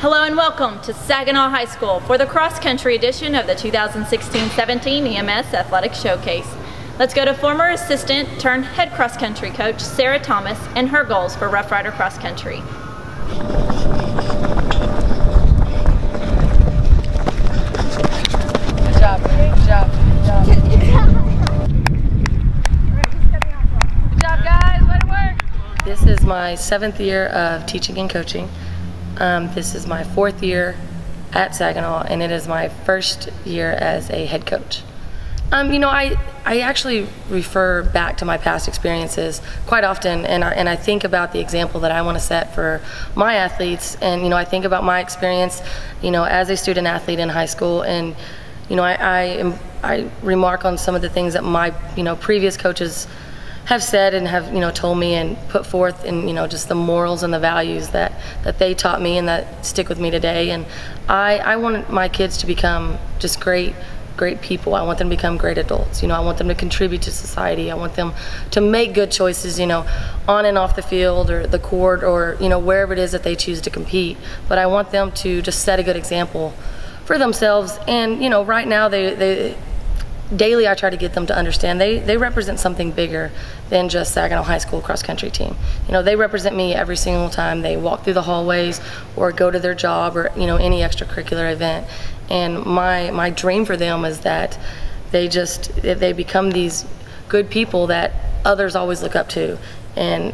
Hello and welcome to Saginaw High School for the cross-country edition of the 2016-17 EMS Athletic Showcase. Let's go to former assistant turned head cross-country coach Sarah Thomas and her goals for Rough Rider Cross Country. Good job, good job, good job. Good job, guys, way to work. This is my 7th year of teaching and coaching. This is my 4th year at Saginaw, and it is my 1st year as a head coach. I actually refer back to my past experiences quite often, and I think about the example that I want to set for my athletes, and I think about my experience, as a student athlete in high school, and I remark on some of the things that my previous coaches have said and have told me and put forth, and just the morals and the values that they taught me and that stick with me today. And I want my kids to become just great people. I want them to become great adults. I want them to contribute to society. I want them to make good choices, on and off the field or the court or wherever it is that they choose to compete. But I want them to just set a good example for themselves. And right now daily I try to get them to understand they represent something bigger than just Saginaw High School cross country team. They represent me every single time they walk through the hallways or go to their job or any extracurricular event. And my dream for them is that they become these good people that others always look up to, and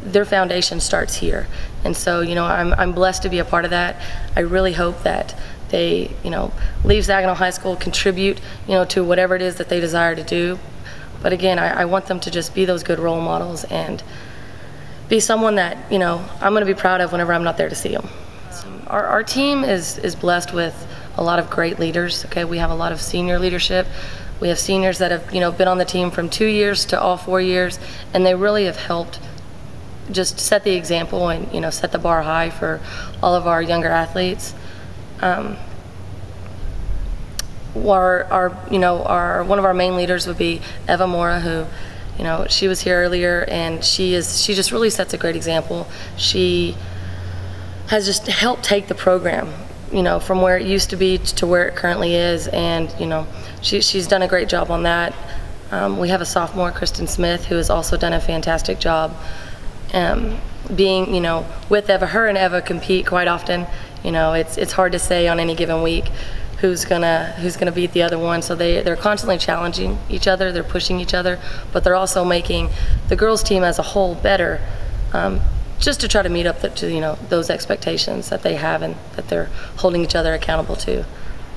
their foundation starts here. And so I'm blessed to be a part of that. I really hope that they leave Saginaw High School, contribute to whatever it is that they desire to do. But again, I want them to just be those good role models and be someone that I'm going to be proud of whenever I'm not there to see them. Our team is blessed with a lot of great leaders. Okay, we have a lot of senior leadership. We have seniors that have been on the team from 2 years to all 4 years, and they really have helped just set the example and set the bar high for all of our younger athletes. One of our main leaders would be Eva Mora, who she was here earlier, and she just really sets a great example. She has just helped take the program from where it used to be to where it currently is, and she's done a great job on that. We have a sophomore, Kristen Smith, who has also done a fantastic job being with Eva. Her and Eva compete quite often. It's hard to say on any given week who's gonna beat the other one. So they're constantly challenging each other. They're pushing each other, but they're also making the girls' team as a whole better, just to try to meet up to those expectations that they have and that they're holding each other accountable to.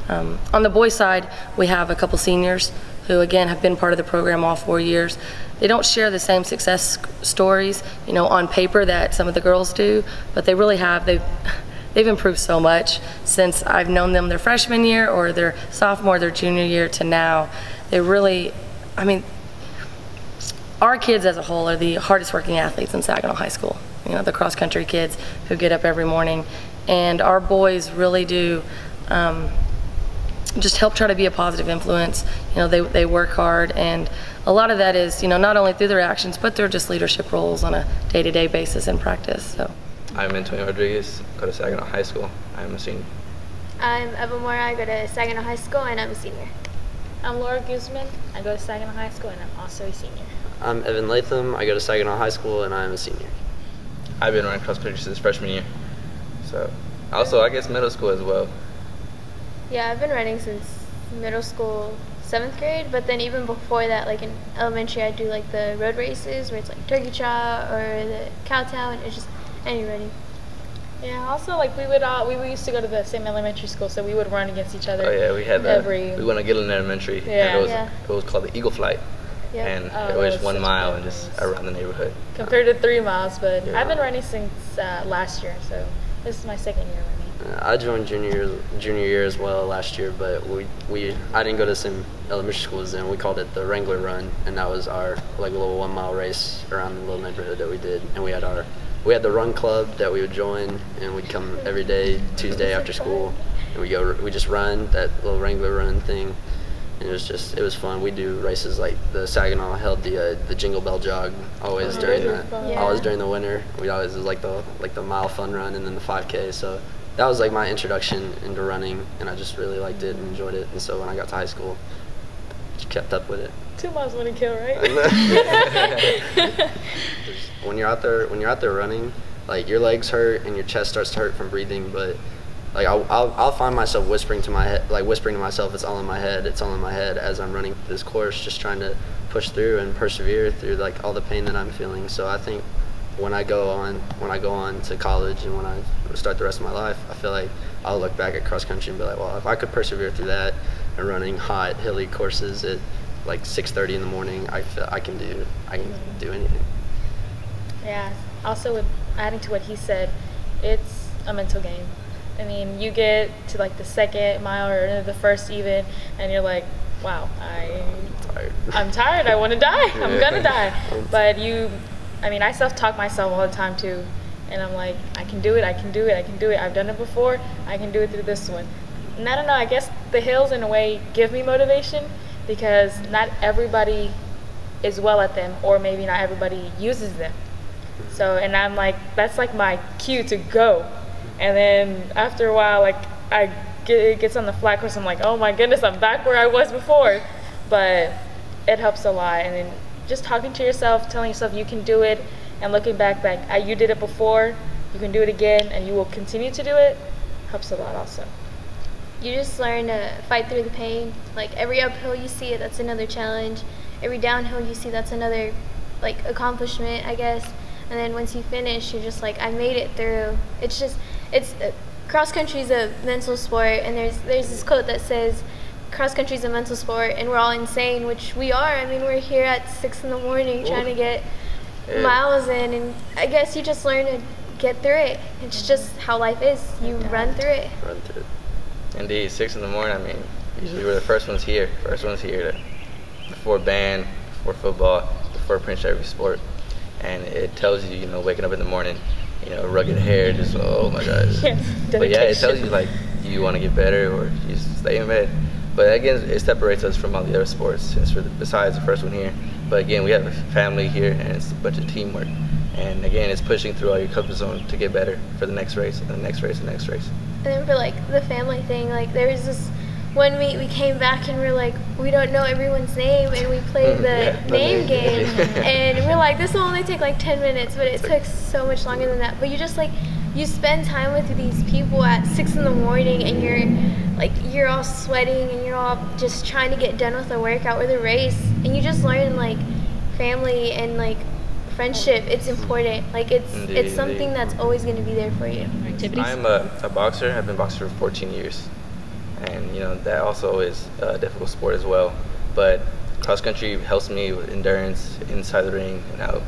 On the boys' side, we have a couple seniors who again have been part of the program all 4 years. They don't share the same success stories, on paper that some of the girls do, but they really have. They've improved so much since I've known them their freshman year or their sophomore, their junior year to now. They really, our kids as a whole are the hardest working athletes in Saginaw High School. The cross country kids who get up every morning, and our boys really do just help try to be a positive influence. They work hard, and a lot of that is not only through their actions, but they're just leadership roles on a day-to-day basis in practice. So I'm Antonio Rodriguez, go to Saginaw High School. I'm a senior. I'm Eva Mora, I go to Saginaw High School, and I'm a senior. I'm Laura Guzman, I go to Saginaw High School, and I'm also a senior. I'm Evan Latham, I go to Saginaw High School, and I'm a senior. I've been running cross country since freshman year. So, also I guess middle school as well. Yeah, I've been running since middle school, 7th grade, but then even before that, like in elementary, I do like the road races where it's like turkey trot or the cowtown. It's just any running. Yeah, also we used to go to the same elementary school, so we would run against each other. Oh yeah, we had we went to Gillen Elementary, and it was called the Eagle Flight. Yep. And it was 1 mile and just around the neighborhood. Compared to 3 miles, but I've been running since last year, so this is my 2nd year running. I joined junior year as well last year, but I didn't go to the same elementary school as them. We called it the Wrangler Run, and that was our little 1 mile race around the little neighborhood that we did. And we had the run club that we would join, and we'd come every day Tuesday after school, and we just run that little Wrangler Run thing. And it was fun. We do races like the Saginaw held the Jingle Bell Jog always during always during the winter. We always, it was like the mile fun run and then the 5K. So that was like my introduction into running, and I just really liked it and enjoyed it. And so when I got to high school, just kept up with it. 2 miles wouldn't kill, right? When you're out there running, like your legs hurt and your chest starts to hurt from breathing, but like I'll find myself whispering to myself, it's all in my head, as I'm running this course, just trying to push through and persevere through like all the pain that I'm feeling. So I think when I go on to college and when I start the rest of my life, I feel like I'll look back at cross country and be like, well, if I could persevere through that and running hot hilly courses at like 6:30 in the morning, I feel I can do anything. Yeah. Also, with adding to what he said, it's a mental game. I mean, you get to like the second mile or the first even, and you're like, wow, I'm tired. I want to die. I'm gonna die. But I self-talk myself all the time too, and I'm like, I can do it. I've done it before. I can do it through this one. And I don't know, I guess the hills in a way give me motivation, because not everybody is well at them, or maybe not everybody uses them. So, and I'm like, that's like my cue to go. And then after a while, like it gets on the flat course, I'm like, oh my goodness, I'm back where I was before. But it helps a lot. And then just talking to yourself, telling yourself you can do it, and looking back like you did it before, you can do it again, and you will continue to do it, helps a lot also. You just learn to fight through the pain. Like every uphill you see it, that's another challenge. Every downhill you see, that's another like accomplishment, I guess. And then once you finish, you're just like, I made it through. It's cross country is a mental sport, and there's this quote that says, cross country is a mental sport, and we're all insane, which we are. I mean, we're here at 6 in the morning trying to get miles in, and I guess you just learn to get through it. It's just how life is. You run through it. Indeed, 6 in the morning. I mean, usually we're the first ones here before band, before football, before pretty much every sport. And it tells you, waking up in the morning, rugged hair, just, oh my gosh. But yeah, it tells you, like, do you want to get better or you stay in bed? But again, it separates us from all the other sports, besides the first one here. But again, we have a family here, and it's a bunch of teamwork. And again, it's pushing through all your comfort zone to get better for the next race, and the next race, and the next race. And then for, like, the family thing, like, there was this one meet we came back and we're like, we don't know everyone's name, and we played the name game, and we're like, this will only take like 10 minutes, but it took so much longer than that. But you just like, you spend time with these people at 6 in the morning, and you're all sweating, and you're all just trying to get done with the workout or the race, and you just learn like family and like friendship. It's important. Like it's something that's always going to be there for you. Activities. I'm a boxer. I've been boxing for 14 years. And that also is a difficult sport as well. But cross country helps me with endurance inside the ring and out.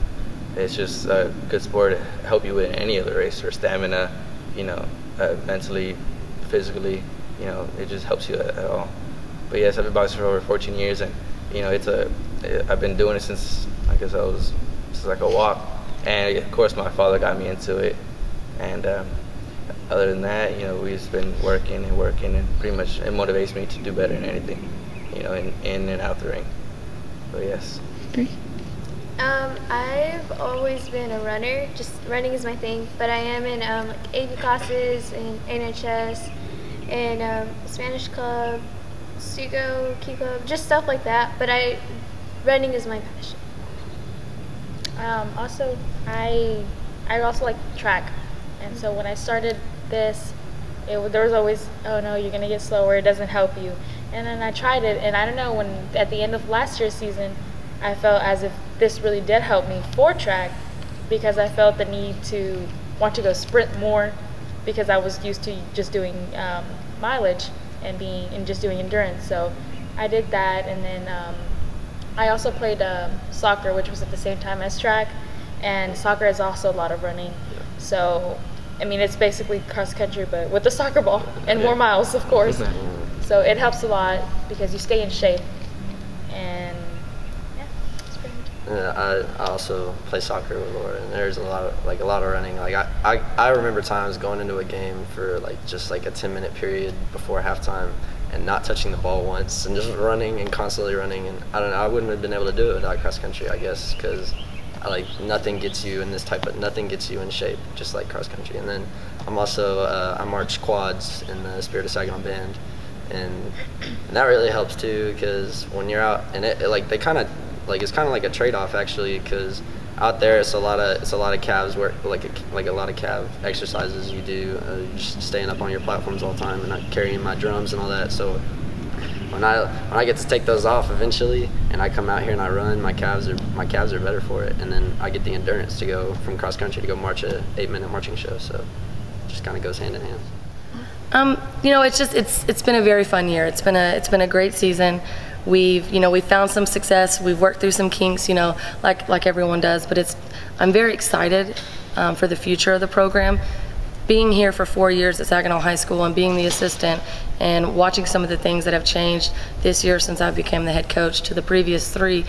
It's just a good sport to help you with any other race, or stamina, mentally, physically, it just helps you at all. But yes, I've been boxing for over 14 years, and I've been doing it since I guess since I could walk. And of course my father got me into it, and other than that, we've just been working, and pretty much it motivates me to do better in anything, in and out the ring. But yes. I've always been a runner. Just running is my thing. But I am in AV classes and NHS and Spanish club, Sugo, Key Club, just stuff like that. But running is my passion. Also, I also like track, and so when I started this, there was always, oh no, you're gonna get slower, it doesn't help you. And then I tried it, and I don't know, when at the end of last year's season, I felt as if this really did help me for track, because I felt the need to want to go sprint more, because I was used to just doing mileage and just doing endurance. So I did that, and then I also played soccer, which was at the same time as track, and soccer is also a lot of running. So I mean, it's basically cross country, but with the soccer ball and more miles, of course. So it helps a lot because you stay in shape. And yeah, it's pretty much. I also play soccer with Laura, and there's a lot of running. Like I remember times going into a game for just a 10-minute period before halftime, and not touching the ball once and just running and constantly running. And I don't know, I wouldn't have been able to do it without cross country, I guess, because nothing gets you in nothing gets you in shape just like cross country. And then I'm also I march quads in the Spirit of Saginaw band, and that really helps too, because when you're out and it's kind of like a trade-off actually, because out there it's a lot of calves work, like a lot of calf exercises you do, just staying up on your platforms all the time and not carrying my drums and all that. So when I get to take those off eventually and I come out here and I run, my calves are better for it, and then I get the endurance to go from cross country to go march a 8-minute marching show. So it just kind of goes hand in hand. You know, it's been a very fun year. It's been a great season. We've found some success. We've worked through some kinks, you know, like everyone does. But I'm very excited for the future of the program. Being here for 4 years at Saginaw High School and being the assistant and watching some of the things that have changed this year since I became the head coach to the previous 3,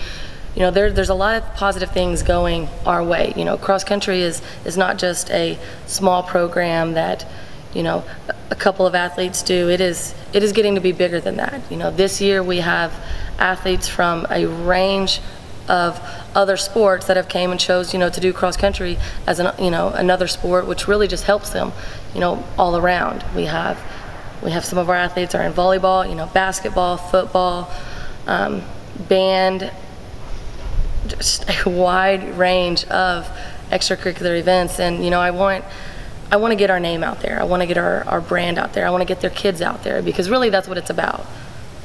you know, there's a lot of positive things going our way. You know, cross country is not just a small program that, you know, a couple of athletes do. It is getting to be bigger than that. You know, this year we have athletes from a range of other sports that have came and chose, you know, to do cross country as another sport, which really just helps them, you know, all around. We have some of our athletes are in volleyball, you know, basketball, football, band, just a wide range of extracurricular events. And you know, I want to get our name out there. I want to get our brand out there. I want to get their kids out there, because really that's what it's about.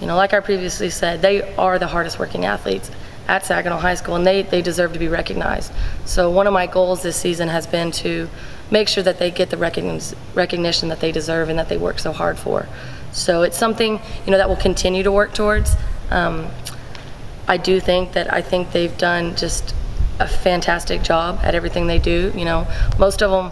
You know, like I previously said, they are the hardest working athletes at Saginaw High School, and they deserve to be recognized. So one of my goals this season has been to make sure that they get the recognition that they deserve and that they work so hard for. So it's something, you know, that we'll continue to work towards. I think they've done just a fantastic job at everything they do. You know, most of them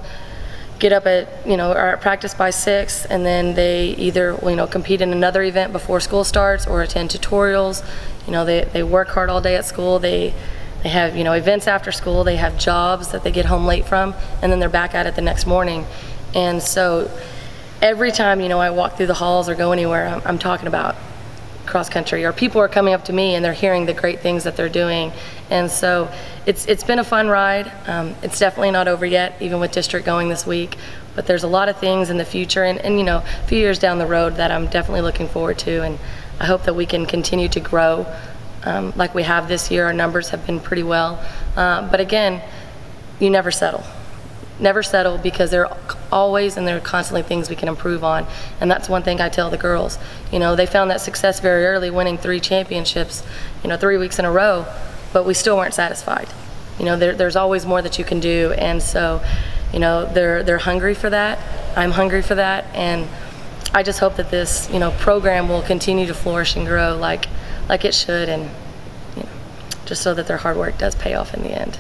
get up are at practice by 6, and then they either, you know, compete in another event before school starts or attend tutorials. You know, they work hard all day at school. They have, you know, events after school. They have jobs that they get home late from, and then they're back at it the next morning. And so every time, you know, I walk through the halls or go anywhere, I'm talking about cross country, or people are coming up to me and they're hearing the great things that they're doing. And so it's been a fun ride. It's definitely not over yet, even with district going this week, but there's a lot of things in the future and you know, a few years down the road that I'm definitely looking forward to, and I hope that we can continue to grow like we have this year. Our numbers have been pretty well, but again, you never settle. Never settle, because there are constantly things we can improve on. And that's one thing I tell the girls. You know, they found that success very early, winning 3 championships, you know, 3 weeks in a row, but we still weren't satisfied. You know, there's always more that you can do. And so, you know, they're hungry for that. I'm hungry for that. And I just hope that this, you know, program will continue to flourish and grow like it should, and, you know, just so that their hard work does pay off in the end.